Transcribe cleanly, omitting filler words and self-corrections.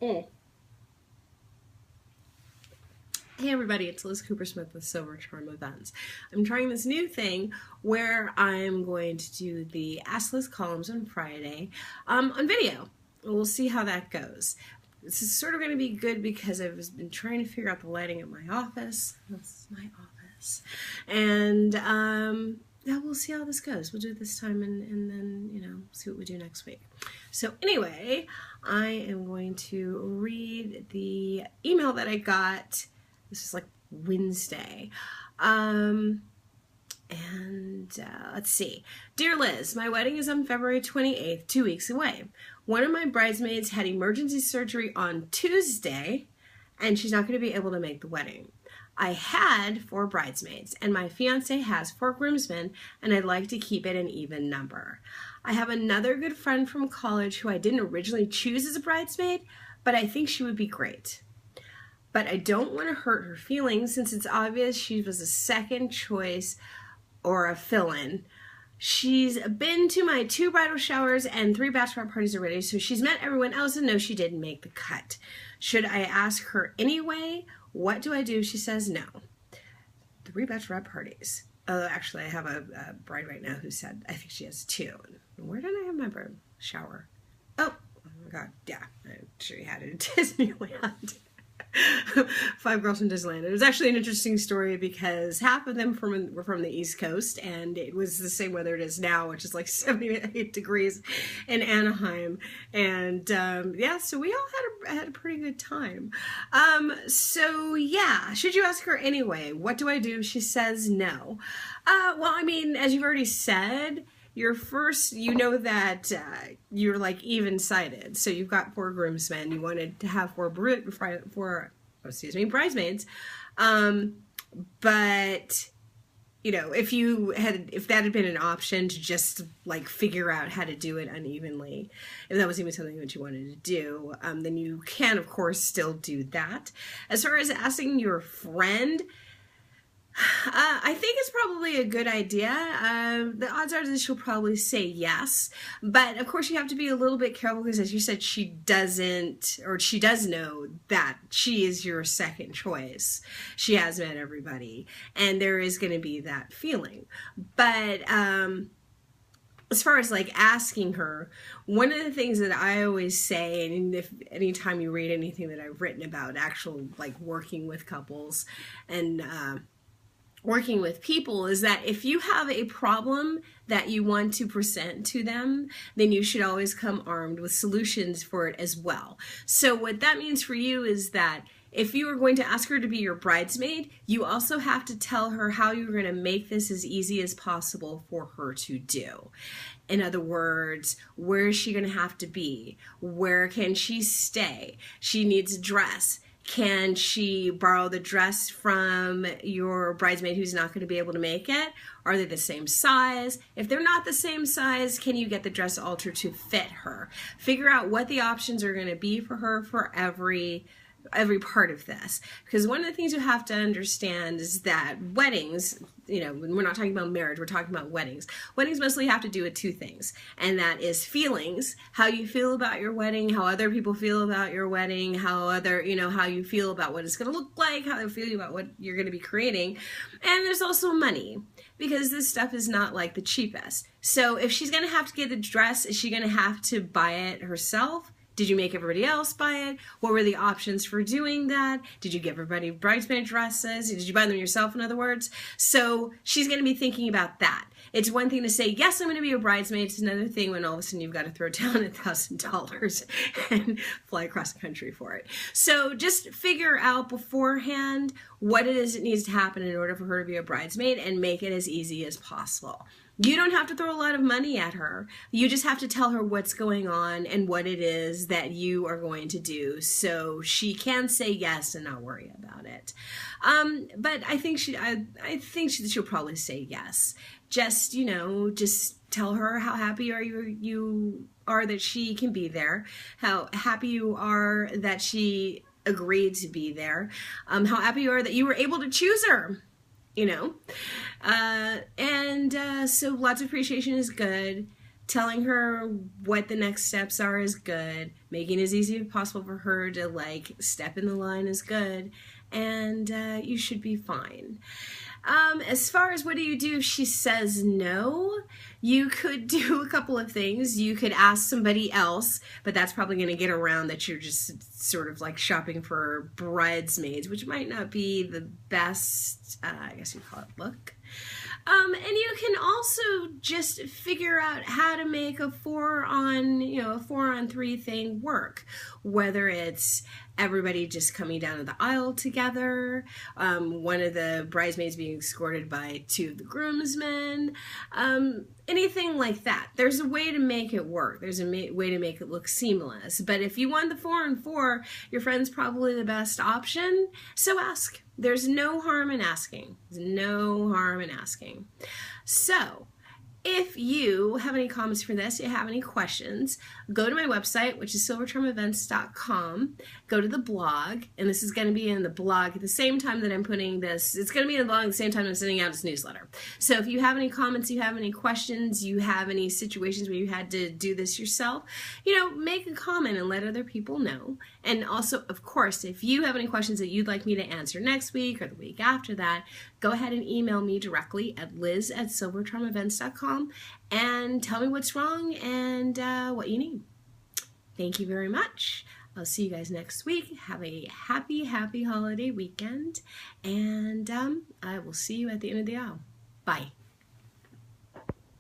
Mm. Hey everybody, it's Liz Cooper-Smith with Silver Charm Events. I'm trying this new thing where I'm going to do the Ask Liz columns on Friday on video. We'll see how that goes. This is sort of going to be good because I've been trying to figure out the lighting at my office. This is my office. And yeah, we'll see how this goes. We'll do it this time and then, you know, see what we do next week. So anyway, I am going to read the email that I got. This is like Wednesday. Let's see. Dear Liz, my wedding is on February 28th, 2 weeks away. One of my bridesmaids had emergency surgery on Tuesday, and she's not going to be able to make the wedding. I had 4 bridesmaids, and my fiance has 4 groomsmen, and I'd like to keep it an even number. I have another good friend from college who I didn't originally choose as a bridesmaid, but I think she would be great. But I don't want to hurt her feelings since it's obvious she was a second choice or a fill-in. She's been to my 2 bridal showers and 3 bachelorette parties already, so she's met everyone else and knows she didn't make the cut. Should I ask her anyway? What do I do? She says no. 3 bachelorette parties. Actually, I have a bride right now who said I think she has 2. Where did I have my bridal shower? Oh my God, yeah, I'm sure you had it at Disneyland. 5 girls from Disneyland. It was actually an interesting story because half of them were from the East Coast, and it was the same weather it is now, which is like 78 degrees in Anaheim. And yeah, so we all had a pretty good time. So yeah, should you ask her anyway? What do I do? She says no. Well, I mean, as you've already said, your first, you know that you're like even-sided. So you've got 4 groomsmen. You wanted to have 4 bridesmaids. But you know, if that had been an option to just like figure out how to do it unevenly, if that was even something that you wanted to do, then you can of course still do that. As far as asking your friend, I think it's probably a good idea. The odds are that she'll probably say yes, but of course you have to be a little bit careful because, as you said, she does know that she is your second choice. She has met everybody, and there is going to be that feeling. But as far as like asking her, one of the things that I always say, and if anytime you read anything that I've written about actual like working with couples and working with people, is that if you have a problem that you want to present to them, then you should always come armed with solutions for it as well. So what that means for you is that if you are going to ask her to be your bridesmaid, you also have to tell her how you're going to make this as easy as possible for her to do. In other words, where is she going to have to be? Where can she stay? She needs a dress. Can she borrow the dress from your bridesmaid who's not going to be able to make it? Are they the same size? If they're not the same size, can you get the dress altered to fit her? Figure out what the options are going to be for her for every part of this. Because one of the things you have to understand is that weddings, you know, when we're not talking about marriage, we're talking about weddings. Weddings mostly have to do with 2 things, and that is feelings, how you feel about your wedding, how other people feel about your wedding, how you feel about what it's going to look like, how they feel about what you're going to be creating. And there's also money, because this stuff is not like the cheapest. So if she's going to have to get a dress, is she going to have to buy it herself? Did you make everybody else buy it? What were the options for doing that? Did you give everybody bridesmaid dresses? Did you buy them yourself, in other words? So she's going to be thinking about that. It's one thing to say, yes, I'm going to be a bridesmaid. It's another thing when all of a sudden you've got to throw down $1,000 and fly across the country for it. So just figure out beforehand what it is that needs to happen in order for her to be a bridesmaid and make it as easy as possible. You don't have to throw a lot of money at her. You just have to tell her what's going on and what it is that you are going to do so she can say yes and not worry about it. But I think she'll probably say yes. Just, you know, just tell her how happy you are that she can be there, how happy you are that she agreed to be there, how happy you are that you were able to choose her. You know, so lots of appreciation is good. telling her what the next steps are is good. Making it as easy as possible for her to like step in the line is good. And you should be fine. As far as what do you do if she says no, you could do a couple of things. You could ask somebody else, but that's probably going to get around that you're just sort of like shopping for bridesmaids, which might not be the best, I guess you'd call it, look. And you can also just figure out how to make a 4-on-3 thing work. Whether it's everybody just coming down to the aisle together, one of the bridesmaids being escorted by 2 of the groomsmen, anything like that. There's a way to make it work. There's a way to make it look seamless. But if you want the 4-on-4, your friend's probably the best option, so ask. There's no harm in asking. There's no harm in asking. So, if you have any comments for this, you have any questions, go to my website, which is silvertrimevents.com. Go to the blog, and this is going to be in the blog at the same time that I'm putting this. It's going to be in the blog at the same time I'm sending out this newsletter. So if you have any comments, you have any questions, you have any situations where you had to do this yourself, make a comment and let other people know. And also, of course, if you have any questions that you'd like me to answer next week or the week after that, go ahead and email me directly at liz@silvertrimevents.com and tell me what's wrong and what you need. Thank you very much. I'll see you guys next week. Have a happy, happy holiday weekend, and I will see you at the end of the aisle. Bye.